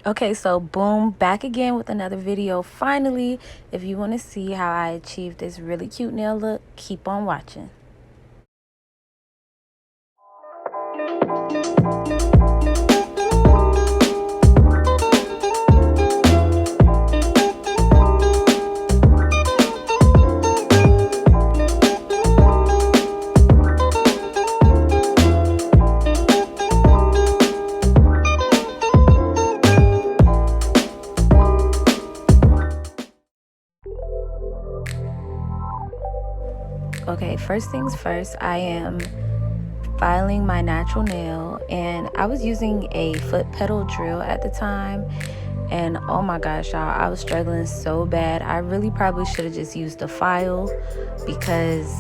Okay, so boom, back again with another video. Finally, if you want to see how I achieved this really cute nail look, keep on watching. Okay, first things first, I am filing my natural nail, and I was using a foot pedal drill at the time, and oh my gosh, y'all, I was struggling so bad. I really probably should have just used a file because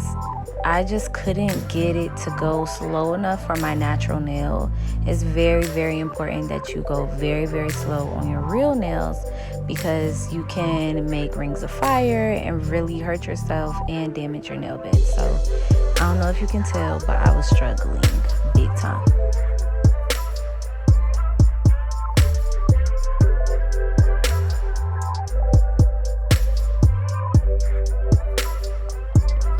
I just couldn't get it to go slow enough for my natural nail. It's very, very important that you go very, very slow on your real nails because you can make rings of fire and really hurt yourself and damage your nail bed. So I don't know if you can tell, but I was struggling big time.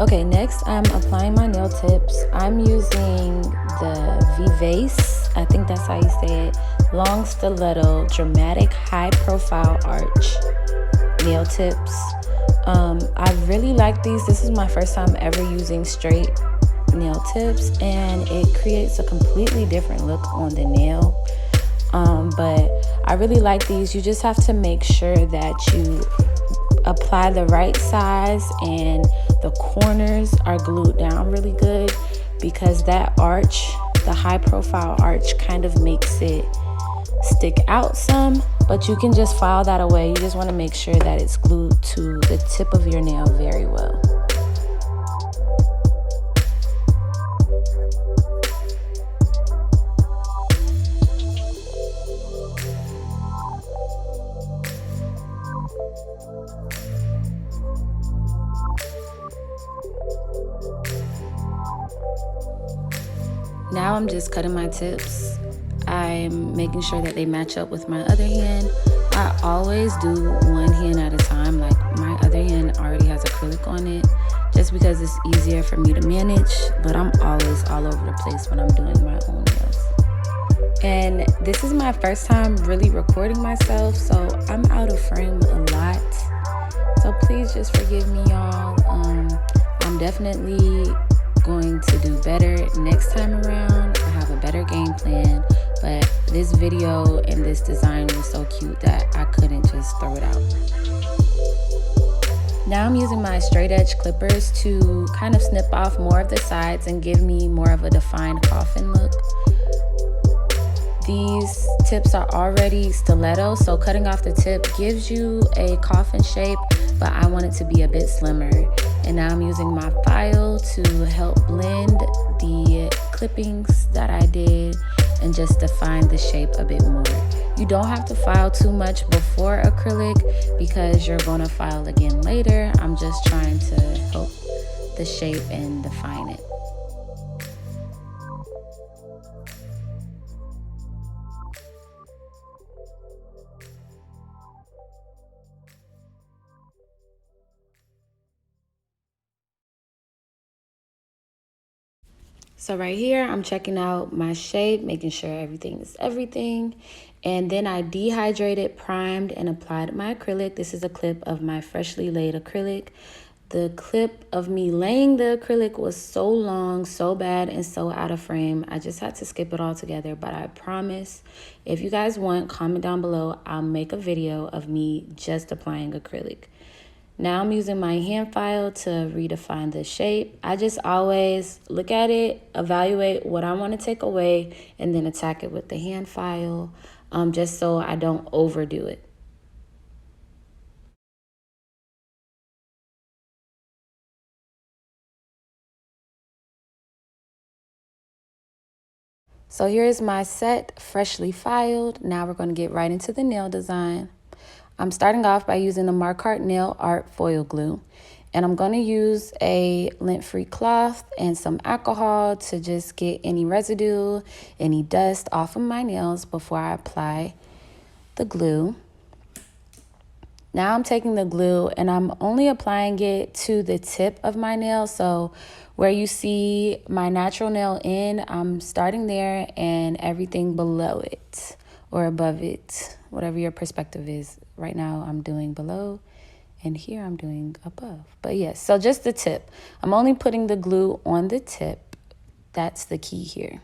Okay, next I'm applying my nail tips. I'm using the Vivace, I think that's how you say it, long stiletto dramatic high profile arch nail tips. I really like these. This is my first time ever using straight nail tips, and it creates a completely different look on the nail. But I really like these. You just have to make sure that you apply the right size and the corners are glued down really good, because that arch, the high profile arch, kind of makes it stick out some, but you can just file that away. You just want to make sure that it's glued to the tip of your nail very well. Now I'm just cutting my tips. I'm making sure that they match up with my other hand. I always do one hand at a time. Like, my other hand already has acrylic on it just because it's easier for me to manage, but I'm always all over the place when I'm doing my own nails. And this is my first time really recording myself, so I'm out of frame a lot. So please just forgive me, y'all. I'm definitely going to do better next time around. I have a better game plan, but this video and this design was so cute that I couldn't just throw it out. Now I'm using my straight edge clippers to kind of snip off more of the sides and give me more of a defined coffin look. These tips are already stiletto, so cutting off the tip gives you a coffin shape, but I want it to be a bit slimmer. And now I'm using my file to help blend the clippings that I did and just define the shape a bit more. You don't have to file too much before acrylic because you're gonna file again later. I'm just trying to help the shape and define it. So right here, I'm checking out my shape, making sure everything is everything. And then I dehydrated, primed, and applied my acrylic. This is a clip of my freshly laid acrylic. The clip of me laying the acrylic was so long, so bad, and so out of frame. I just had to skip it all together, but I promise, if you guys want, comment down below. I'll make a video of me just applying acrylic. Now I'm using my hand file to redefine the shape. I just always look at it, evaluate what I want to take away, and then attack it with the hand file, just so I don't overdo it. So here's my set, freshly filed. Now we're going to get right into the nail design. I'm starting off by using the Markart Nail Art Foil Glue. And I'm going to use a lint-free cloth and some alcohol to just get any residue, any dust off of my nails before I apply the glue. Now I'm taking the glue and I'm only applying it to the tip of my nail. So where you see my natural nail end, I'm starting there, and everything below it or above it, whatever your perspective is. Right now I'm doing below, and here I'm doing above. But yes, so just the tip. I'm only putting the glue on the tip. That's the key here.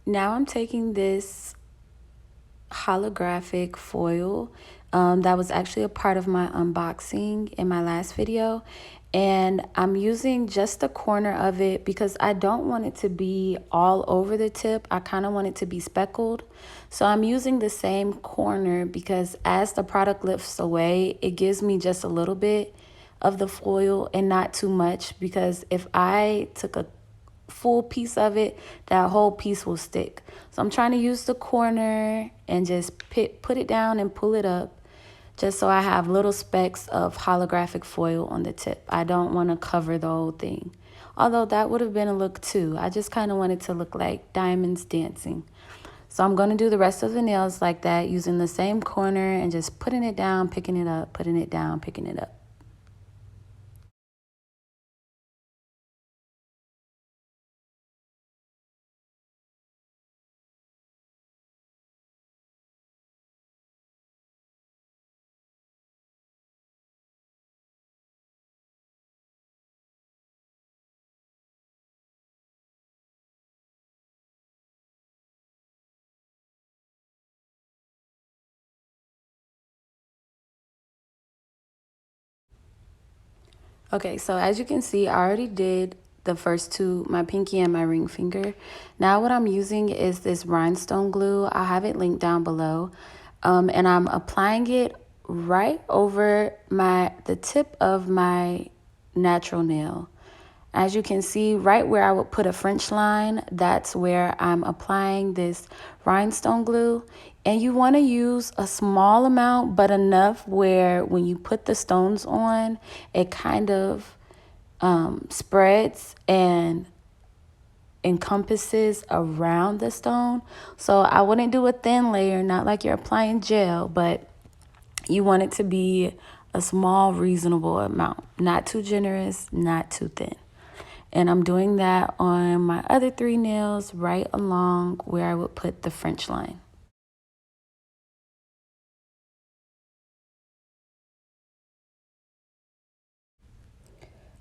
Now I'm taking this holographic foil that was actually a part of my unboxing in my last video, and I'm using just the corner of it because I don't want it to be all over the tip. I kind of want it to be speckled, so I'm using the same corner because as the product lifts away, it gives me just a little bit of the foil and not too much, because if I took a full piece of it, that whole piece will stick. So I'm trying to use the corner and just put it down and pull it up, just so I have little specks of holographic foil on the tip. I don't want to cover the whole thing, although that would have been a look too. I just kind of want it to look like diamonds dancing. So I'm going to do the rest of the nails like that, using the same corner and just putting it down, picking it up, putting it down, picking it up. Okay, so as you can see, I already did the first two, my pinky and my ring finger. Now what I'm using is this rhinestone glue. I'll have it linked down below. And I'm applying it right over the tip of my natural nail. As you can see, right where I would put a French line, that's where I'm applying this rhinestone glue. And you want to use a small amount, but enough where when you put the stones on, it kind of spreads and encompasses around the stone. So I wouldn't do a thin layer, not like you're applying gel, but you want it to be a small, reasonable amount. Not too generous, not too thin. And I'm doing that on my other three nails right along where I would put the French line.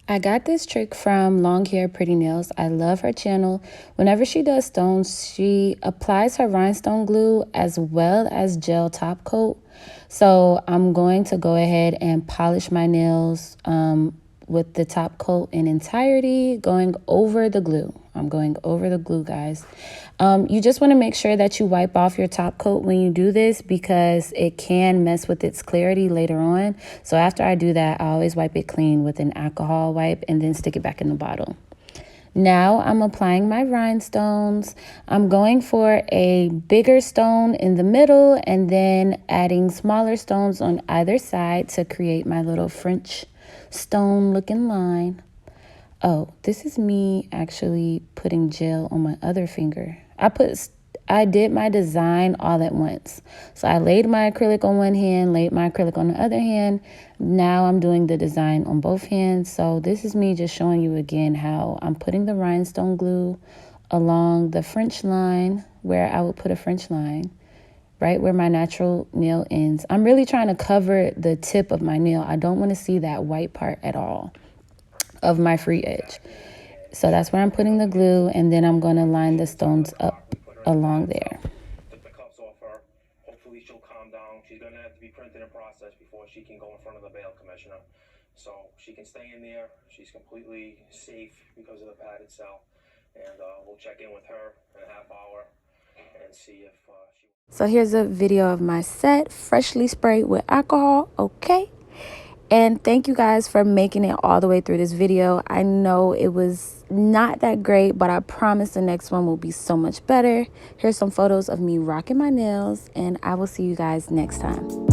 I got this trick from Long Hair Pretty Nails. I love her channel. Whenever she does stones, she applies her rhinestone glue as well as gel top coat. So I'm going to go ahead and polish my nails with the top coat in entirety, going over the glue. I'm going over the glue, guys. You just want to make sure that you wipe off your top coat when you do this, because it can mess with its clarity later on. So after I do that, I always wipe it clean with an alcohol wipe and then stick it back in the bottle. Now I'm applying my rhinestones. I'm going for a bigger stone in the middle and then adding smaller stones on either side to create my little French stone looking line. Oh, this is me actually putting gel on my other finger. I did my design all at once. So I laid my acrylic on one hand, laid my acrylic on the other hand. Now I'm doing the design on both hands. So this is me just showing you again how I'm putting the rhinestone glue along the French line, where I would put a French line, right where my natural nail ends. I'm really trying to cover the tip of my nail. I don't want to see that white part at all of my free edge. So that's where I'm putting the glue, and then I'm going to line the stones up along there. Took the cuffs off her. Hopefully she'll calm down. She's going to have to be printed and processed before she can go in front of the bail commissioner. So she can stay in there. She's completely safe because of the padded cell. And we'll check in with her in a half hour and see if she... So here's a video of my set, freshly sprayed with alcohol, okay? And thank you guys for making it all the way through this video. I know it was not that great, but I promise the next one will be so much better. Here's some photos of me rocking my nails, and I will see you guys next time.